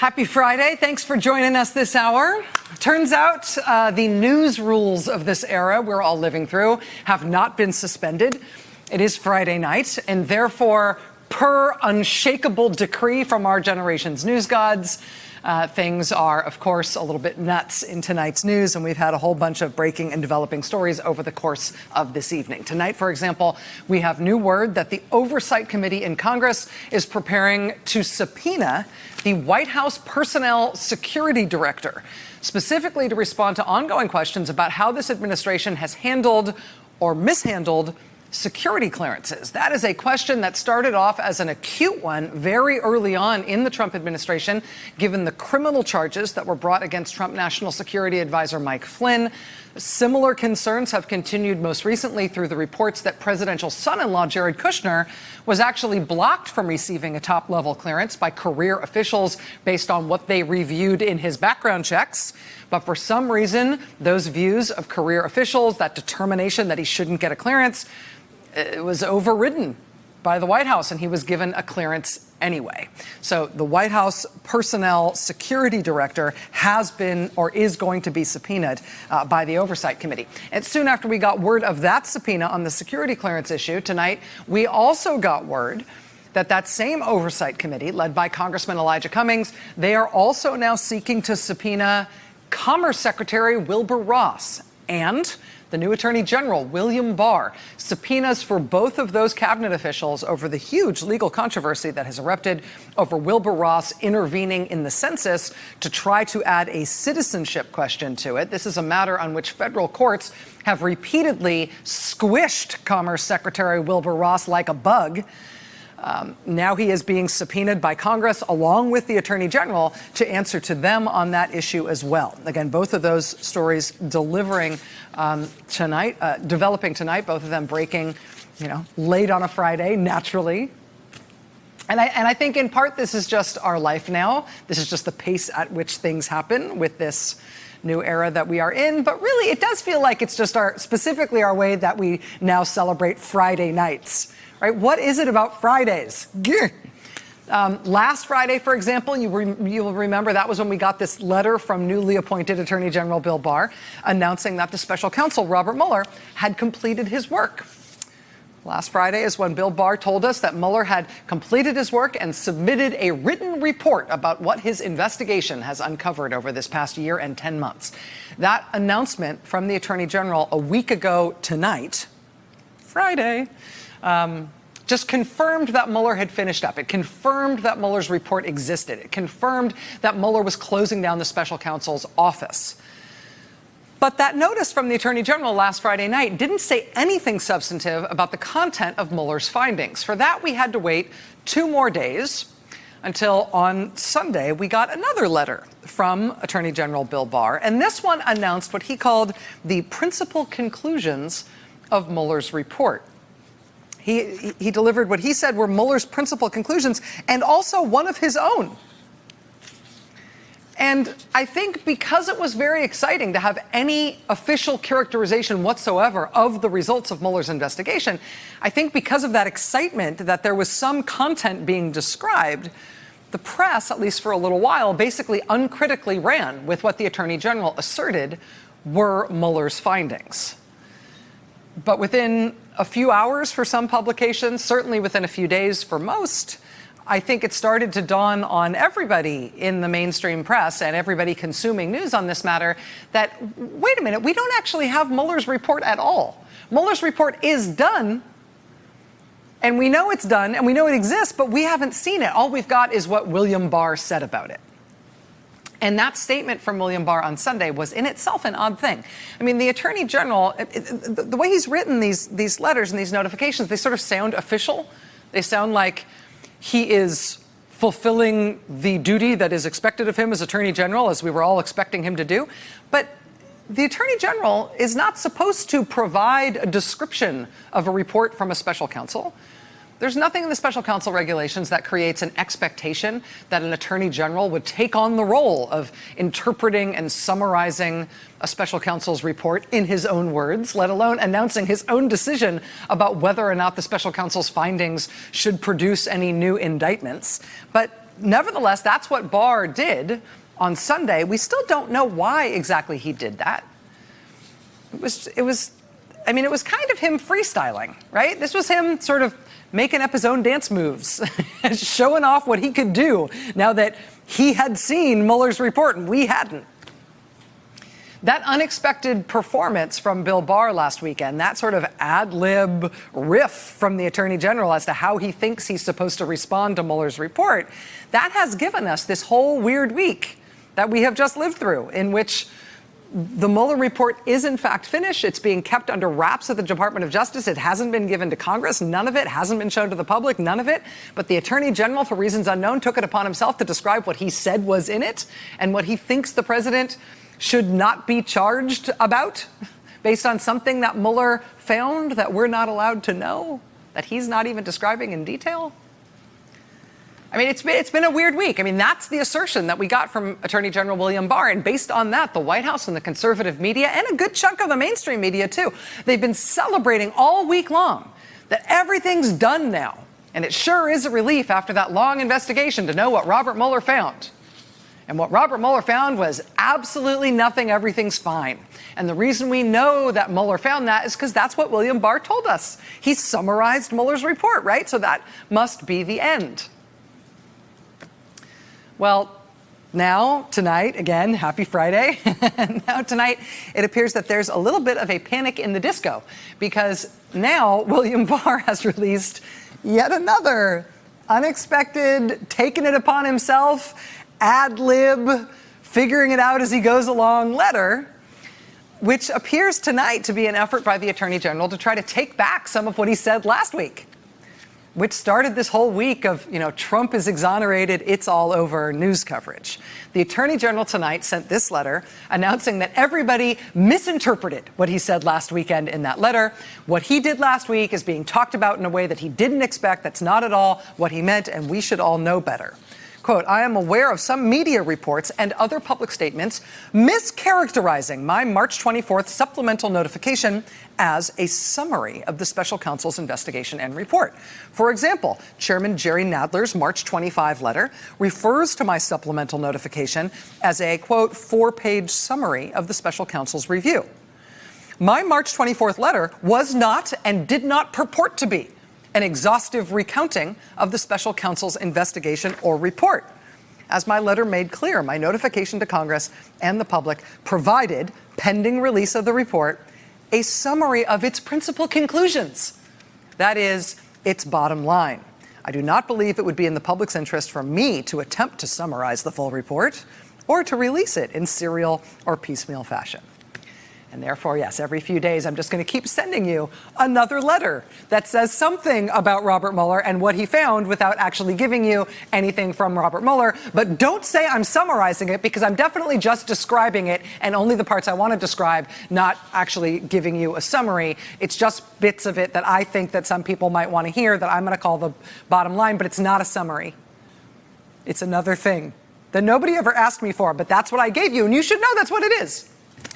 Happy Friday. Thanks for joining us this hour. Turns out the news rules of this era we're all living through have not been suspended. It is Friday night, and therefore, per unshakable decree from our generation's news gods, things are, of course, a little bit nuts in tonight's news, and we've had a whole bunch of breaking and developing stories over the course of this evening. Tonight, for example, we have new word that the Oversight Committee in Congress is preparing to subpoena the White House Personnel Security Director, specifically to respond to ongoing questions about how this administration has handled or mishandled security clearances. That is a question that started off as an acute one very early on in the Trump administration, given the criminal charges that were brought against Trump National Security Advisor Mike Flynn. Similar concerns have continued most recently through the reports that presidential son-in-law Jared Kushner was actually blocked from receiving a top-level clearance by career officials based on what they reviewed in his background checks. But for some reason, those views of career officials, that determination that he shouldn't get a clearance, it was overridden by the White House, and he was given a clearance anyway. So the White House Personnel Security Director has been or is going to be subpoenaed by the Oversight Committee. And soon after we got word of that subpoena on the security clearance issue, tonight we also got word that that same Oversight Committee, led by Congressman Elijah Cummings, they are also now seeking to subpoena Commerce Secretary Wilbur Ross and the new Attorney General, William Barr. Subpoenas for both of those cabinet officials over the huge legal controversy that has erupted over Wilbur Ross intervening in the census to try to add a citizenship question to it. This is a matter on which federal courts have repeatedly squished Commerce Secretary Wilbur Ross like a bug. Now he is being subpoenaed by Congress along with the Attorney General to answer to them on that issue as well. Again, both of those stories developing tonight, both of them breaking, late on a Friday, naturally. And I think in part this is just our life now. This is just the pace at which things happen with this new era that we are in. But really, it does feel like it's just specifically our way that we now celebrate Friday nights. Right? What is it about Fridays? Last Friday, for example, you'll remember that was when we got this letter from newly appointed Attorney General Bill Barr announcing that the special counsel, Robert Mueller, had completed his work. Last Friday is when Bill Barr told us that Mueller had completed his work and submitted a written report about what his investigation has uncovered over this past year and 10 months. That announcement from the Attorney General a week ago tonight, Friday, just confirmed that Mueller had finished up. It confirmed that Mueller's report existed. It confirmed that Mueller was closing down the special counsel's office. But that notice from the Attorney General last Friday night didn't say anything substantive about the content of Mueller's findings. For that, we had to wait 2 more days until on Sunday we got another letter from Attorney General Bill Barr. And this one announced what he called the principal conclusions of Mueller's report. He delivered what he said were Mueller's principal conclusions and also one of his own. And I think because it was very exciting to have any official characterization whatsoever of the results of Mueller's investigation, I think because of that excitement that there was some content being described, the press, at least for a little while, basically uncritically ran with what the Attorney General asserted were Mueller's findings. But within a few hours for some publications, certainly within a few days for most, I think it started to dawn on everybody in the mainstream press and everybody consuming news on this matter that, wait a minute, we don't actually have Mueller's report at all. Mueller's report is done, and we know it's done, and we know it exists, but we haven't seen it. All we've got is what William Barr said about it. And that statement from William Barr on Sunday was in itself an odd thing. I mean, the Attorney General, the way he's written these letters and these notifications, they sort of sound official. They sound like he is fulfilling the duty that is expected of him as Attorney General, as we were all expecting him to do. But the Attorney General is not supposed to provide a description of a report from a special counsel. There's nothing in the special counsel regulations that creates an expectation that an attorney general would take on the role of interpreting and summarizing a special counsel's report in his own words, let alone announcing his own decision about whether or not the special counsel's findings should produce any new indictments. But nevertheless, that's what Barr did on Sunday. We still don't know why exactly he did that. It was kind of him freestyling, right? This was him sort of making up his own dance moves, showing off what he could do now that he had seen Mueller's report and we hadn't. That unexpected performance from Bill Barr last weekend, that sort of ad lib riff from the Attorney General as to how he thinks he's supposed to respond to Mueller's report, that has given us this whole weird week that we have just lived through, in which the Mueller report is in fact finished. It's being kept under wraps at the Department of Justice. It hasn't been given to Congress. None of it hasn't been shown to the public. None of it. But the Attorney General, for reasons unknown, took it upon himself to describe what he said was in it and what he thinks the president should not be charged about based on something that Mueller found that we're not allowed to know, that he's not even describing in detail. I mean, it's been a weird week. I mean, that's the assertion that we got from Attorney General William Barr. And based on that, the White House and the conservative media, and a good chunk of the mainstream media, too, they've been celebrating all week long that everything's done now. And it sure is a relief after that long investigation to know what Robert Mueller found. And what Robert Mueller found was absolutely nothing. Everything's fine. And the reason we know that Mueller found that is because that's what William Barr told us. He summarized Mueller's report, right? So that must be the end. Well, now, tonight, again, happy Friday. Now, tonight, it appears that there's a little bit of a panic in the disco because now William Barr has released yet another unexpected, taking it upon himself, ad lib, figuring it out as he goes along letter, which appears tonight to be an effort by the Attorney General to try to take back some of what he said last week, which started this whole week of, Trump is exonerated, it's all over news coverage. The Attorney General tonight sent this letter announcing that everybody misinterpreted what he said last weekend in that letter. What he did last week is being talked about in a way that he didn't expect. That's not at all what he meant, and we should all know better. Quote, I am aware of some media reports and other public statements mischaracterizing my March 24th supplemental notification as a summary of the special counsel's investigation and report. For example, Chairman Jerry Nadler's March 25 letter refers to my supplemental notification as a, quote, 4-page summary of the special counsel's review. My March 24th letter was not and did not purport to be an exhaustive recounting of the special counsel's investigation or report. As my letter made clear, my notification to Congress and the public provided, pending release of the report, a summary of its principal conclusions. That is, its bottom line. I do not believe it would be in the public's interest for me to attempt to summarize the full report or to release it in serial or piecemeal fashion. And therefore, yes, every few days, I'm just going to keep sending you another letter that says something about Robert Mueller and what he found without actually giving you anything from Robert Mueller. But don't say I'm summarizing it, because I'm definitely just describing it, and only the parts I want to describe, not actually giving you a summary. It's just bits of it that I think that some people might want to hear that I'm going to call the bottom line, but it's not a summary. It's another thing that nobody ever asked me for, but that's what I gave you, and you should know that's what it is.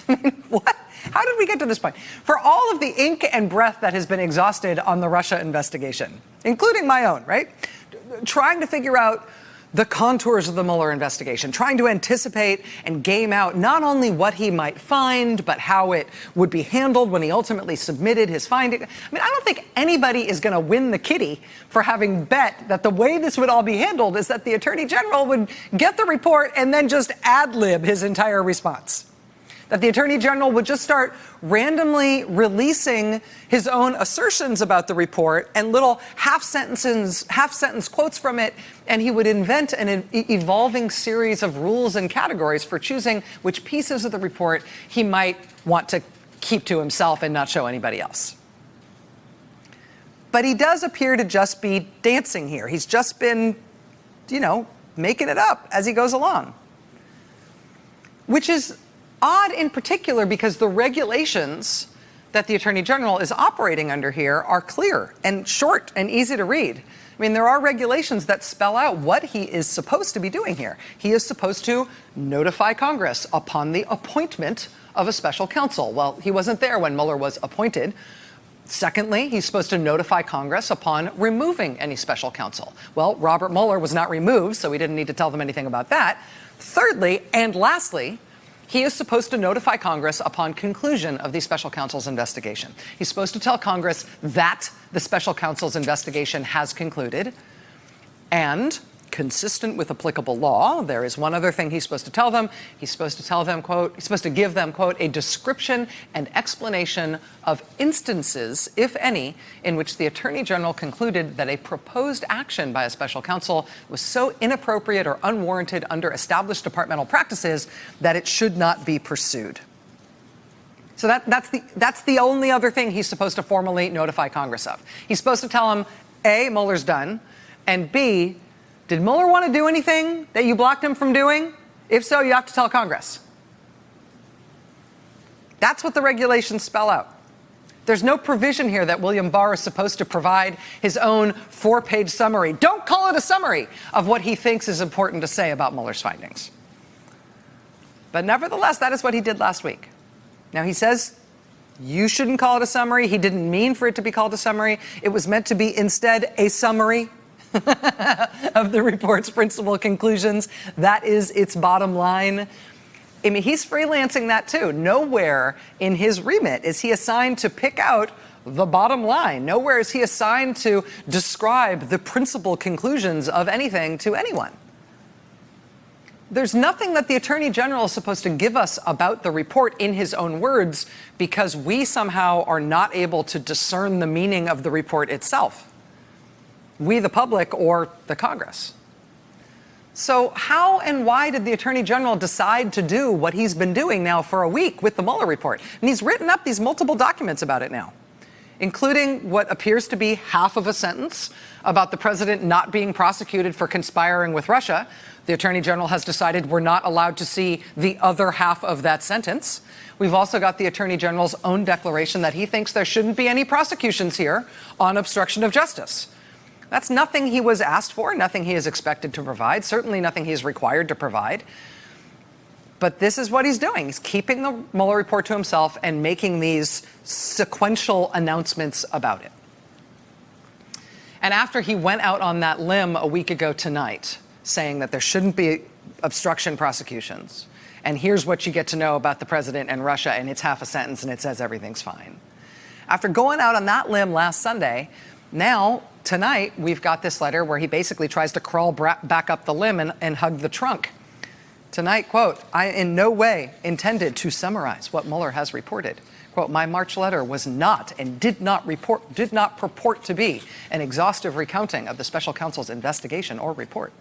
I mean, what? How did we get to this point? For all of the ink and breath that has been exhausted on the Russia investigation, including my own, right? Trying to figure out the contours of the Mueller investigation, trying to anticipate and game out not only what he might find, but how it would be handled when he ultimately submitted his finding. I mean, I don't think anybody is going to win the kitty for having bet that the way this would all be handled is that the Attorney General would get the report and then just ad-lib his entire response. That the Attorney General would just start randomly releasing his own assertions about the report and little half-sentence quotes from it, and he would invent an evolving series of rules and categories for choosing which pieces of the report he might want to keep to himself and not show anybody else. But he does appear to just be dancing here. He's just been, making it up as he goes along, which is odd in particular because the regulations that the Attorney General is operating under here are clear and short and easy to read. I mean, there are regulations that spell out what he is supposed to be doing here. He is supposed to notify Congress upon the appointment of a special counsel. Well, he wasn't there when Mueller was appointed, Secondly, he's supposed to notify Congress upon removing any special counsel. Well, Robert Mueller was not removed, so we didn't need to tell them anything about that. Thirdly, and lastly, he is supposed to notify Congress upon conclusion of the special counsel's investigation. He's supposed to tell Congress that the special counsel's investigation has concluded, and consistent with applicable law, there is one other thing he's supposed to tell them. He's supposed to tell them, quote, he's supposed to give them, quote, a description and explanation of instances, if any, in which the Attorney General concluded that a proposed action by a special counsel was so inappropriate or unwarranted under established departmental practices that it should not be pursued. So that's the only other thing he's supposed to formally notify Congress of. He's supposed to tell them, A, Mueller's done, and B, did Mueller want to do anything that you blocked him from doing? If so, you have to tell Congress. That's what the regulations spell out. There's no provision here that William Barr is supposed to provide his own 4-page summary. Don't call it a summary of what he thinks is important to say about Mueller's findings. But nevertheless, that is what he did last week. Now, he says you shouldn't call it a summary. He didn't mean for it to be called a summary. It was meant to be instead a summary of the report's principal conclusions. That is its bottom line. I mean, he's freelancing that too. Nowhere in his remit is he assigned to pick out the bottom line. Nowhere is he assigned to describe the principal conclusions of anything to anyone. There's nothing that the Attorney General is supposed to give us about the report in his own words because we somehow are not able to discern the meaning of the report itself. We, the public, or the Congress. So how and why did the Attorney General decide to do what he's been doing now for a week with the Mueller report? And he's written up these multiple documents about it now, including what appears to be half of a sentence about the president not being prosecuted for conspiring with Russia. The Attorney General has decided we're not allowed to see the other half of that sentence. We've also got the Attorney General's own declaration that he thinks there shouldn't be any prosecutions here on obstruction of justice. That's nothing he was asked for, nothing he is expected to provide, certainly nothing he is required to provide. But this is what he's doing. He's keeping the Mueller report to himself and making these sequential announcements about it. And after he went out on that limb a week ago tonight, saying that there shouldn't be obstruction prosecutions, and here's what you get to know about the president and Russia, and it's half a sentence and it says everything's fine. After going out on that limb last Sunday, now, tonight, we've got this letter where he basically tries to crawl back up the limb and hug the trunk. Tonight, quote, I in no way intended to summarize what Mueller has reported. Quote, my March letter was not and did not purport to be an exhaustive recounting of the special counsel's investigation or report.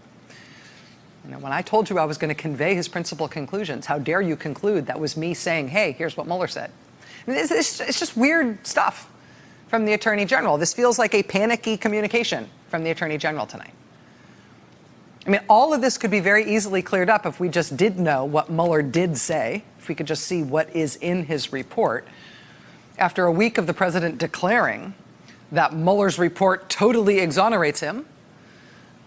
You know, when I told you I was going to convey his principal conclusions, how dare you conclude that was me saying, hey, here's what Mueller said. I mean, it's just weird stuff from the Attorney General. This feels like a panicky communication from the Attorney General tonight. I mean, all of this could be very easily cleared up if we just did know what Mueller did say, if we could just see what is in his report. After a week of the president declaring that Mueller's report totally exonerates him,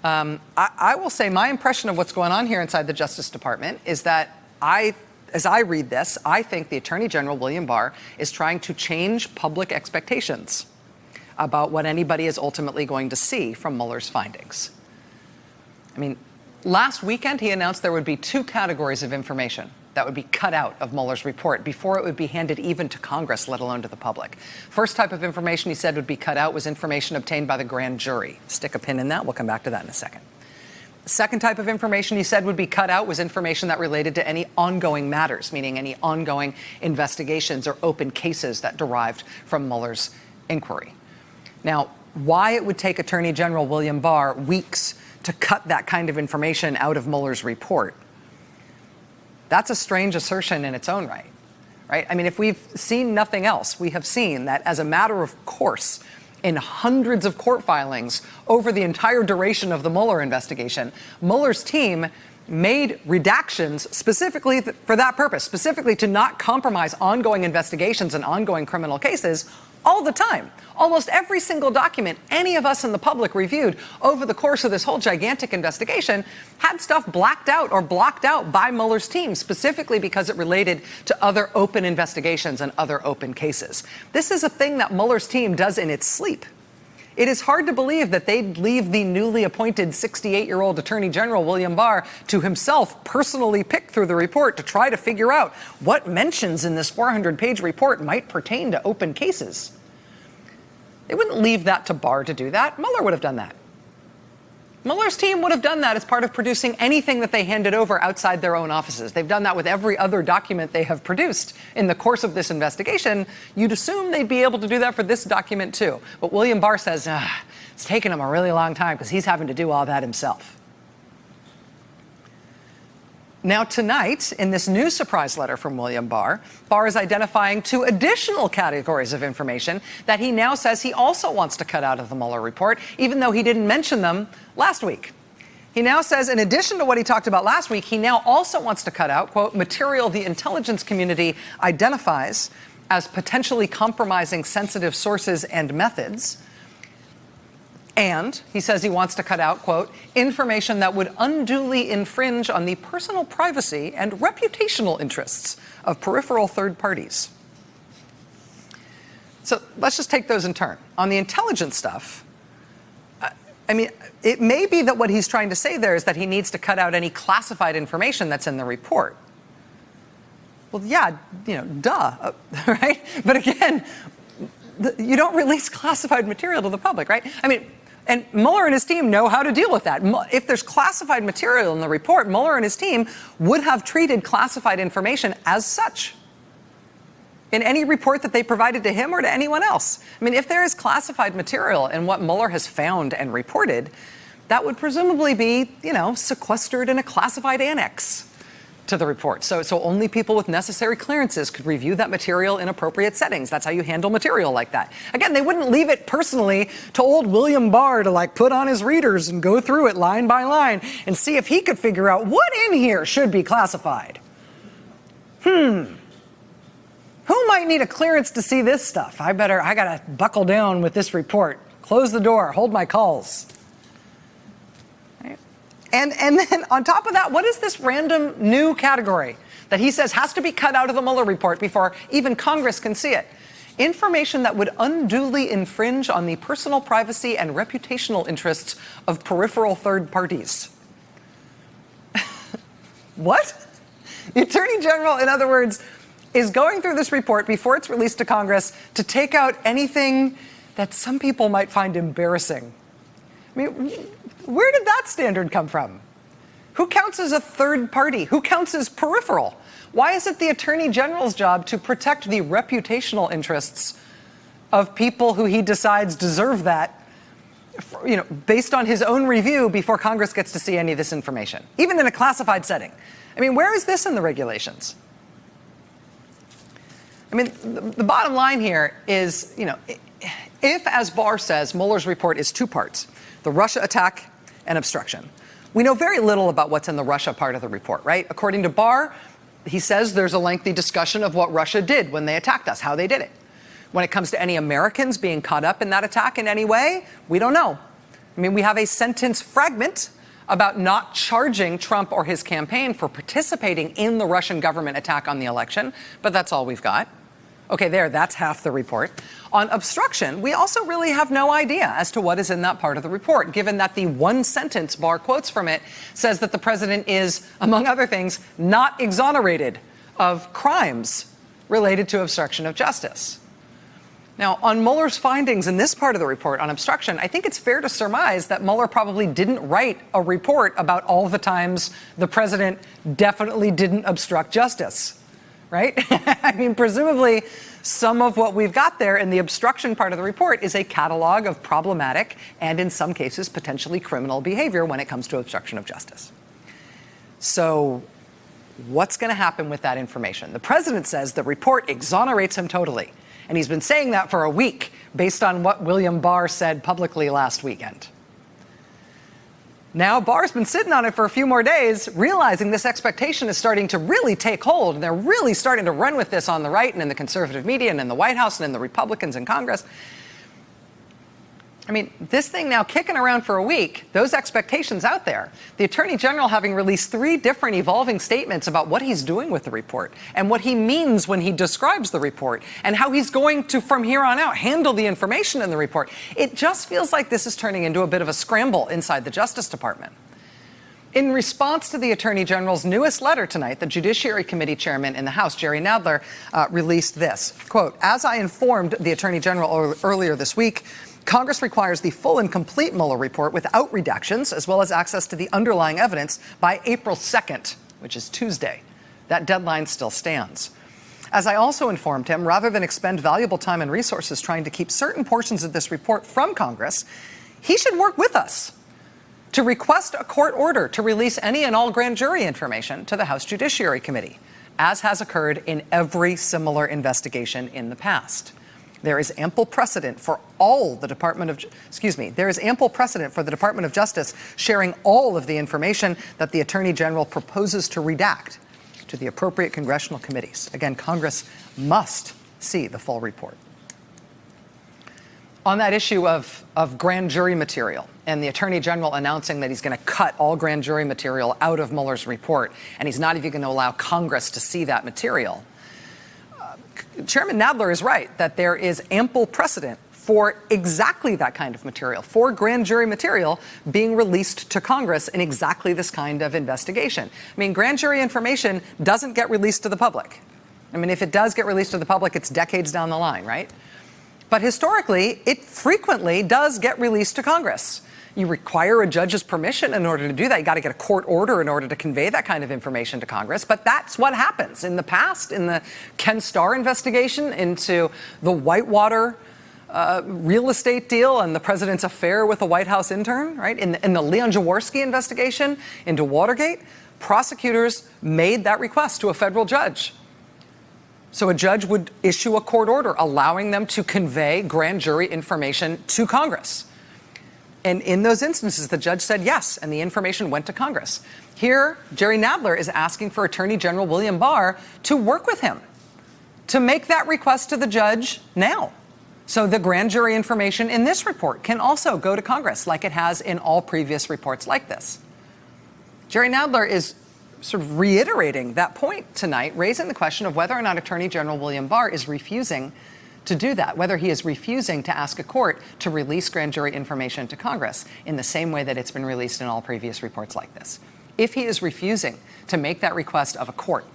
I will say my impression of what's going on here inside the Justice Department is that as I read this, I think the Attorney General, William Barr, is trying to change public expectations about what anybody is ultimately going to see from Mueller's findings. I mean, last weekend he announced there would be 2 categories of information that would be cut out of Mueller's report before it would be handed even to Congress, let alone to the public. First type of information he said would be cut out was information obtained by the grand jury. Stick a pin in that. We'll come back to that in a second. The second type of information he said would be cut out was information that related to any ongoing matters, meaning any ongoing investigations or open cases that derived from Mueller's inquiry. Now, why it would take Attorney General William Barr weeks to cut that kind of information out of Mueller's report, that's a strange assertion in its own right? I mean, if we've seen nothing else, we have seen that as a matter of course, in hundreds of court filings over the entire duration of the Mueller investigation, Mueller's team made redactions specifically for that purpose, specifically to not compromise ongoing investigations and ongoing criminal cases all the time. Almost every single document any of us in the public reviewed over the course of this whole gigantic investigation had stuff blacked out or blocked out by Mueller's team, specifically because it related to other open investigations and other open cases. This is a thing that Mueller's team does in its sleep. It is hard to believe that they'd leave the newly appointed 68-year-old Attorney General William Barr to himself personally pick through the report to try to figure out what mentions in this 400-page report might pertain to open cases. They wouldn't leave that to Barr to do that. Mueller would have done that. Mueller's team would have done that as part of producing anything that they handed over outside their own offices. They've done that with every other document they have produced in the course of this investigation. You'd assume they'd be able to do that for this document too. But William Barr says, it's taken him a really long time because he's having to do all that himself. Now tonight, in this new surprise letter from William Barr, Barr is identifying 2 additional categories of information that he now says he also wants to cut out of the Mueller report, even though he didn't mention them last week. He now says, in addition to what he talked about last week, he now also wants to cut out, quote, material the intelligence community identifies as potentially compromising sensitive sources and methods. And he says he wants to cut out, quote, information that would unduly infringe on the personal privacy and reputational interests of peripheral third parties. So let's just take those in turn. On the intelligence stuff, I mean, it may be that what he's trying to say there is that he needs to cut out any classified information that's in the report. Well, yeah, duh, right? But again, you don't release classified material to the public, right? I mean, and Mueller and his team know how to deal with that. If there's classified material in the report, Mueller and his team would have treated classified information as such in any report that they provided to him or to anyone else. I mean, if there is classified material in what Mueller has found and reported, that would presumably be, sequestered in a classified annex to the report. So only people with necessary clearances could review that material in appropriate settings. That's how you handle material like that. Again, they wouldn't leave it personally to old William Barr to put on his readers and go through it line by line and see if he could figure out what in here should be classified. Who might need a clearance to see this stuff? I gotta buckle down with this report. Close the door, hold my calls. And then on top of that, what is this random new category that he says has to be cut out of the Mueller report before even Congress can see it? Information that would unduly infringe on the personal privacy and reputational interests of peripheral third parties. What? The Attorney General, in other words, is going through this report before it's released to Congress to take out anything that some people might find embarrassing. I mean, where did that standard come from? Who counts as a third party? Who counts as peripheral? Why is it the Attorney General's job to protect the reputational interests of people who he decides deserve that, based on his own review before Congress gets to see any of this information, even in a classified setting? I mean, where is this in the regulations? I mean, the bottom line here is, if, as Barr says, Mueller's report is 2 parts, the Russia attack and obstruction. We know very little about what's in the Russia part of the report, right? According to Barr, he says there's a lengthy discussion of what Russia did when they attacked us, how they did it. When it comes to any Americans being caught up in that attack in any way, we don't know. I mean, we have a sentence fragment about not charging Trump or his campaign for participating in the Russian government attack on the election, but that's all we've got. Okay, that's half the report. On obstruction, we also really have no idea as to what is in that part of the report, given that the one sentence Barr quotes from it says that the president is, among other things, not exonerated of crimes related to obstruction of justice. Now, on Mueller's findings in this part of the report on obstruction, I think it's fair to surmise that Mueller probably didn't write a report about all the times the president definitely didn't obstruct justice. Right? I mean, presumably some of what we've got there in the obstruction part of the report is a catalog of problematic and in some cases potentially criminal behavior when it comes to obstruction of justice. So what's going to happen with that information? The president says the report exonerates him totally. And he's been saying that for a week based on what William Barr said publicly last weekend. Now, Barr's been sitting on it for a few more days, realizing this expectation is starting to really take hold. And they're really starting to run with this on the right and in the conservative media and in the White House and in the Republicans in Congress. I mean, this thing now kicking around for a week, those expectations out there. The Attorney General having released 3 different evolving statements about what he's doing with the report and what he means when he describes the report and how he's going to, from here on out, handle the information in the report. It just feels like this is turning into a bit of a scramble inside the Justice Department. In response to the Attorney General's newest letter tonight, the Judiciary Committee chairman in the House, Jerry Nadler, released this, quote, "As I informed the Attorney General earlier this week, Congress requires the full and complete Mueller report without redactions, as well as access to the underlying evidence by April 2nd, which is Tuesday. That deadline still stands. As I also informed him, rather than expend valuable time and resources trying to keep certain portions of this report from Congress, he should work with us to request a court order to release any and all grand jury information to the House Judiciary Committee, as has occurred in every similar investigation in the past. There is ample precedent for the Department of Justice sharing all of the information that the Attorney General proposes to redact to the appropriate congressional committees. Again, Congress must see the full report." On that issue of grand jury material and the Attorney General announcing that he's going to cut all grand jury material out of Mueller's report, and he's not even going to allow Congress to see that material, Chairman Nadler is right that there is ample precedent for exactly that kind of material, for grand jury material being released to Congress in exactly this kind of investigation. I mean, grand jury information doesn't get released to the public. I mean, if it does get released to the public, it's decades down the line, right? But historically, it frequently does get released to Congress. You require a judge's permission in order to do that. You got to get a court order in order to convey that kind of information to Congress. But that's what happens. In the past, in the Ken Starr investigation into the Whitewater real estate deal and the president's affair with a White House intern, right? In the Leon Jaworski investigation into Watergate, prosecutors made that request to a federal judge. So a judge would issue a court order allowing them to convey grand jury information to Congress. And in those instances, the judge said yes, and the information went to Congress. Here, Jerry Nadler is asking for Attorney General William Barr to work with him to make that request to the judge now. So the grand jury information in this report can also go to Congress, like it has in all previous reports like this. Jerry Nadler is sort of reiterating that point tonight, raising the question of whether or not Attorney General William Barr is refusing to do that, whether he is refusing to ask a court to release grand jury information to Congress in the same way that it's been released in all previous reports like this. If he is refusing to make that request of a court,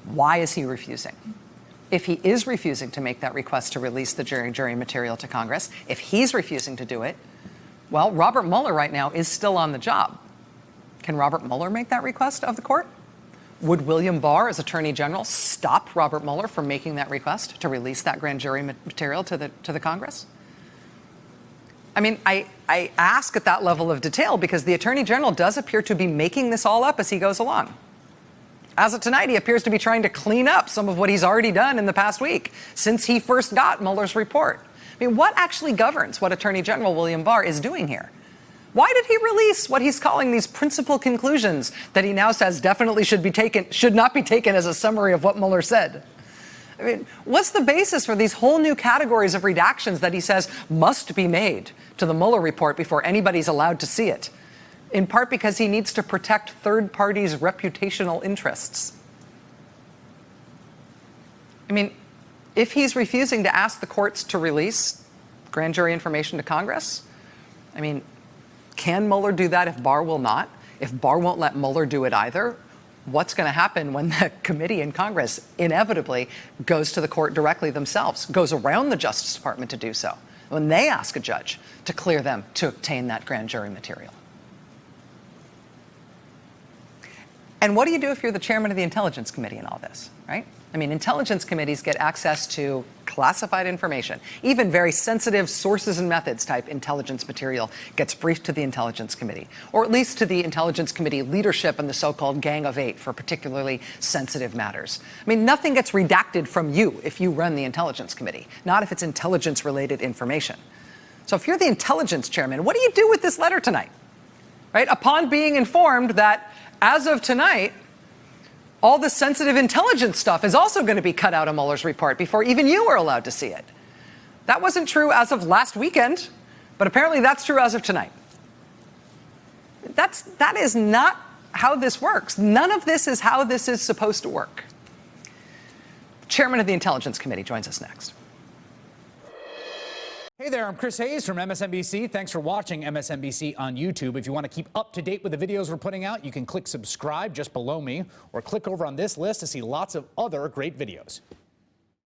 why is he refusing? If he is refusing to make that request to release the jury material to Congress, if he's refusing to do it, well, Robert Mueller right now is still on the job. Can Robert Mueller make that request of the court? Would William Barr, as Attorney General, stop Robert Mueller from making that request to release that grand jury material to the Congress? I mean, I ask at that level of detail because the Attorney General does appear to be making this all up as he goes along. As of tonight, he appears to be trying to clean up some of what he's already done in the past week since he first got Mueller's report. I mean, what actually governs what Attorney General William Barr is doing here? Why did he release what he's calling these principal conclusions that he now says definitely should not be taken as a summary of what Mueller said? I mean, what's the basis for these whole new categories of redactions that he says must be made to the Mueller report before anybody's allowed to see it? In part because he needs to protect third parties' reputational interests. I mean, if he's refusing to ask the courts to release grand jury information to Congress, I mean, can Mueller do that if Barr will not? If Barr won't let Mueller do it either, what's going to happen when the committee in Congress inevitably goes to the court directly themselves, goes around the Justice Department to do so, when they ask a judge to clear them to obtain that grand jury material? And what do you do if you're the chairman of the Intelligence Committee in all this, right? I mean, intelligence committees get access to classified information. Even very sensitive sources and methods type intelligence material gets briefed to the Intelligence Committee, or at least to the Intelligence Committee leadership and the so-called Gang of Eight for particularly sensitive matters. I mean, nothing gets redacted from you if you run the Intelligence Committee, not if it's intelligence-related information. So if you're the intelligence chairman, what do you do with this letter tonight? right? Upon being informed that as of tonight, all the sensitive intelligence stuff is also going to be cut out of Mueller's report before even you were allowed to see it. That wasn't true as of last weekend, but apparently that's true as of tonight. That is not how this works. None of this is how this is supposed to work. Chairman of the Intelligence Committee joins us next. Hey there, I'm Chris Hayes from MSNBC. Thanks for watching MSNBC on YouTube. If you want to keep up to date with the videos we're putting out, you can click subscribe just below me or click over on this list to see lots of other great videos.